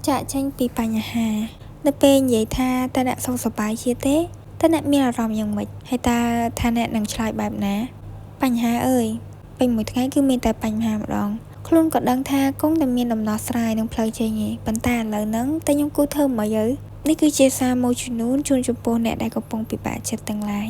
ចាក់ចេញពីបញ្ហានៅពេលនិយាយថាតើអ្នកសុខសប្បាយជាទេតើអ្នកមានអារម្មណ៍យ៉ាងម៉េចហើយតើថាអ្នកនឹងឆ្លើយបែបណាបញ្ហាអើយពេញមួយថ្ងៃគឺមានតែបញ្ហាម្ដងខ្លួនក៏ដឹងថាគង់តែមានដំណោះស្រាយនឹងផ្លូវចេញឯងប៉ុន្តែឥឡូវហ្នឹងតែខ្ញុំគូធ្វើមិនយើនេះគឺជាសារមួយចំនួនជូនចំពោះអ្នកដែលកំពុងពិបាកចិត្តទាំងឡាយ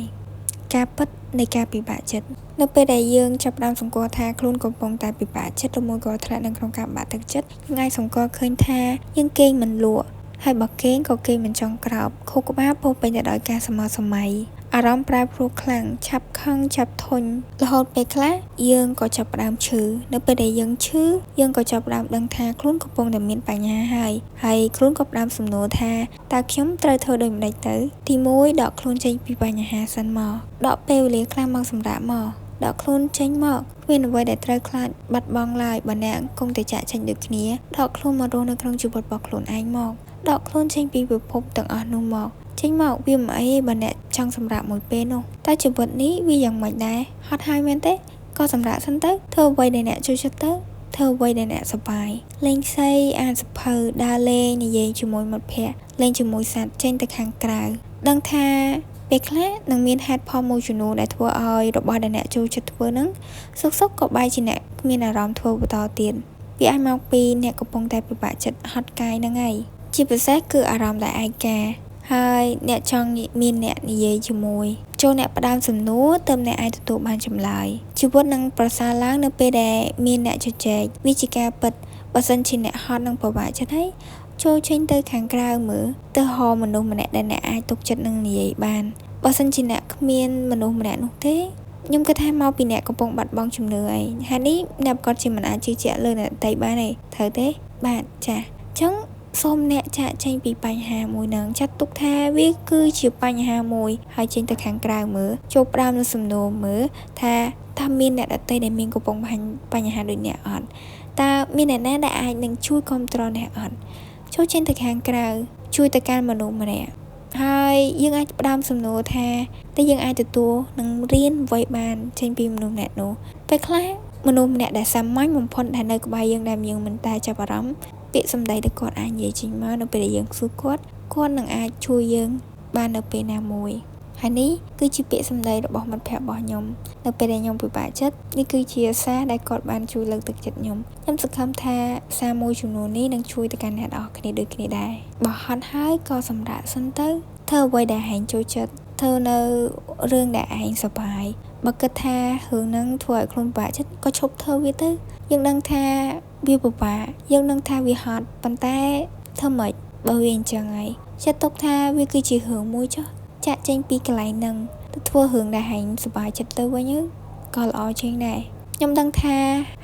ការពិតនៃការពិបាកចិត្តនៅពេលដែលយើងចាប់ផ្ដើមសង្កល់ថាខ្លួនកំពុងតែពិបាកចិត្តឬមួយក៏ធ្លាក់នៅក្នុងការបាក់ទឹកចិត្តយើងអាចសង្កល់ឃើញថាយើងគេងមិនលក់ហើយបើគេងក៏គេងមិនចង់ក្រោបខួរក្បាលពោរពេញទៅដោយការស្មើសម័យអារម្មណ៍ប្រែប្រួលខ្លាំងឆាប់ខឹងចាប់ធុញរហូតពេលខ្លះយើងក៏ចាប់ផ្ដើមឈឺនៅពេលដែលយើងឈឺយើងក៏ចាប់ផ្ដើមដឹងថាខ្លួនកំពុងតែមានបញ្ហាហើយខ្លួនក៏ផ្ដើមសំណួរថាតើខ្ញុំត្រូវធ្វើដូចម្តេចទៅទី1ដកខ្លួនចេញពីបញ្ហាសិនមកដកពេលវេលាខ្លះមកសម្រាប់មកដកខ្លួនចេញមកគ្មានអ្វីដែលត្រូវខ្លាចបាត់បង់ឡើយបើអ្នកគង់តែចាក់ចេញដូចគ្នាដកខ្លួនមករស់នៅក្នុងជីវិតរបស់ខ្លួនឯងមកដកខ្លួនចេញពីពិភពទាំងអស់នោះមកចេញមកវាមិនអីបើអ្នកចង់សម្រាប់មួយពេលនោះតែជីវិតនេះវាយ៉ាងម៉េចដែរហត់ហើយមែនទេក៏សម្រាប់សិនទៅធ្វើអ្វីដែលអ្នកចូលចិត្តទៅធ្វើអ្វីដែលអ្នកសប្បាយលេងសីអានសៀវភៅដើរលេងនិយាយជាមួយមិត្តភ័ក្តិលេងជាមួយសត្វចេញទៅខាងក្រៅដឹងថាពេលខ្លះនឹងមានហេតុផលមួយចំនួនដែលធ្វើឲ្យរបស់ដែលអ្នកចូលចិត្តធ្វើហ្នឹងសុកក៏បែរជាអ្នកគ្មានអារម្មណ៍ធ្វើបន្តទៀតវាអាចមកពីអ្នកកំពុងតែពិបាកចិត្តហត់កាយហ្នឹងហើយជាពិសេសគឺអារម្មណ៍ដែលឯកាហើយអ្នកចង់មានអ្នកនិយាយជាមួយចូលអ្នកផ្ដើមសំណួរទើបអ្នកអាចទទួលបានចម្លើយជីវិតនឹងប្រសើរឡើងនៅពេលដែលមានអ្នកជជែកវាជាការពិតបើសិនជាអ្នកហត់នឹងពិបាកចិត្តហើយចូលចេញទៅខាងក្រៅមើលទៅហៅមនុស្សម្នាក់ដែលអ្នកអាចទុកចិត្តនឹងនិយាយបានបើសិនជាអ្នកគ្មានមនុស្សម្នាក់នោះទេខ្ញុំគិតថាមកពីអ្នកកំពុងបាត់បង់ជំនឿឯងហើយនេះអ្នកប្រកាសជាមិនអាចជឿជាក់លើអ្នកដទៃបានទេត្រូវទេបាទចាអញ្ចឹងសូមអ្នកចាក់ចេញពីបញ្ហាមួយនឹងចាត់ទុកថាវាគឺជាបញ្ហាមួយហើយចេញទៅខាងក្រៅមើលចូលផ្ដើមនៅសំណួរមើលថាតើមានអ្នកដទៃដែលមានកំពុងបញ្ហាដូចអ្នកអត់តើមានអ្នកណាដែលអាចនឹងជួយគ្រប់គ្រងអ្នកអត់ចូលចេញទៅខាងក្រៅជួយទៅកាន់មនុស្សម្នាក់ហើយយើងអាចផ្ដើមសំណួរថាតើយើងអាចទទួលនឹងរៀនអ្វីបានចេញពីមនុស្សម្នាក់នោះពេលខ្លះមនុស្សម្នាក់ដែលសាមញ្ញបំផុតដែលនៅក្បែរយើងដែលយើងមិនតែចាប់អារម្មណ៍ពាក្យសម្ដីដែលគាត់អាចនិយាយចេញមកនៅពេលដែលយើងសួរគាត់នឹងអាចជួយយើងបាននៅពេលណាមួយហើយនេះគឺជាពាក្យសម្ដីរបស់មិត្តភក្តិរបស់ខ្ញុំនៅពេលដែលខ្ញុំពិបាកចិត្តនេះគឺជាសារដែលគាត់បានជួយលើកទឹកចិត្តខ្ញុំសង្ឃឹមថាសារមួយចំនួននេះនឹងជួយទៅកាន់អ្នកនរគ្នាដូចគ្នាដែរបើហត់ហើយក៏សម្រាប់សិនទៅធ្វើអ្វីដែលឯងចូលចិត្តធ្វើនៅរឿងដែលឯងសប្បាយបើគិតថារឿងហ្នឹងធ្វើឲ្យខ្លួនពិបាកចិត្តក៏ឈប់ធ្វើវាទៅយើងដឹងថាវាពិបាកយើងដឹងថាវាហត់ប៉ុន្តែធ្វើម៉េចបើវាអញ្ចឹងហើយចាត់ទុកថាវាគឺជារឿងមួយចុះចាក់ចេញពីកន្លែងហ្នឹងទៅធ្វើរឿងដែលហែងសប្បាយចិត្តទៅវិញក៏ល្អជាងដែរខ្ញុំដឹងថា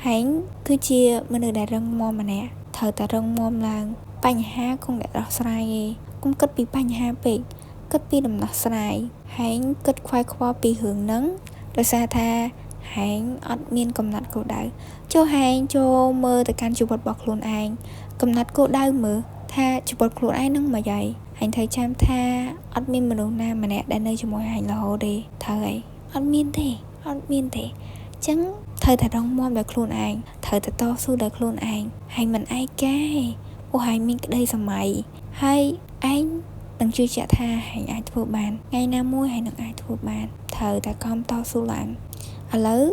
ហែងគឺជាមនុស្សដែលរឹងមាំម្នាក់ត្រូវតែរឹងមាំឡើងបញ្ហាគង់តែដោះស្រាយឯងកុំគិតពីបញ្ហាពេកគិតពីដំណោះស្រាយហែងគិតខ្វាយខ្វល់ពីរឿងហ្នឹងដោយសារថាហែងអត់មានកំណត់គោលដៅចូលហែងចូលមើលទៅកាន់ជីវិតរបស់ខ្លួនឯងកំណត់គោលដៅមើលថាជីវិតខ្លួនឯងនឹងមកយាយហែងត្រូវចាំថាអត់មានមនុស្សណាម្នាក់ដែលនៅជាមួយហែងរហូតទេត្រូវហើយអត់មានទេអញ្ចឹងត្រូវតែរងមាំដោយខ្លួនឯងត្រូវតែតស៊ូដោយខ្លួនឯងហែងមិនឯកាទេព្រោះហែងមានក្តីសម័យហើយឯងនឹងជឿជាក់ថាហែងអាចធ្វើបានថ្ងៃណាមួយហែងនឹងអាចធ្វើបានត្រូវតែខំតស៊ូឡើងឥឡូវ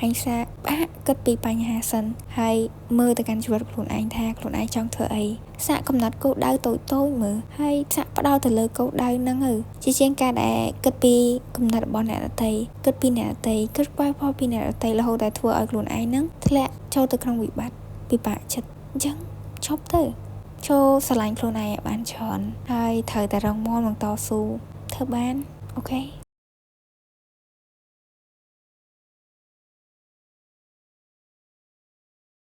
ហែងសាបាក់គិតពីបញ្ហាសិនហើយមើលទៅកាន់ជីវិតខ្លួនឯងថាខ្លួនឯងចង់ធ្វើអីសាកកំណត់គោលដៅតូចមើលហើយសាកផ្ដោតទៅលើគោលដៅហ្នឹងជាជាងការដែលគិតពីកំណត់របស់អ្នកដទៃគិតពីអ្នកដទៃគិតខ្វាយខ្វល់ពីអ្នកដទៃរហូតតែធ្វើឲ្យខ្លួនឯងហ្នឹងធ្លាក់ចូលទៅក្នុងវិបត្តិពិបាកចិត្តអញ្ចឹងឈប់ទៅចូលស្រឡាញ់ខ្លួនឯងឲ្យបានច្រើនហើយត្រូវតែរឹងមាំនឹងតស៊ូធ្វើបានអូខេ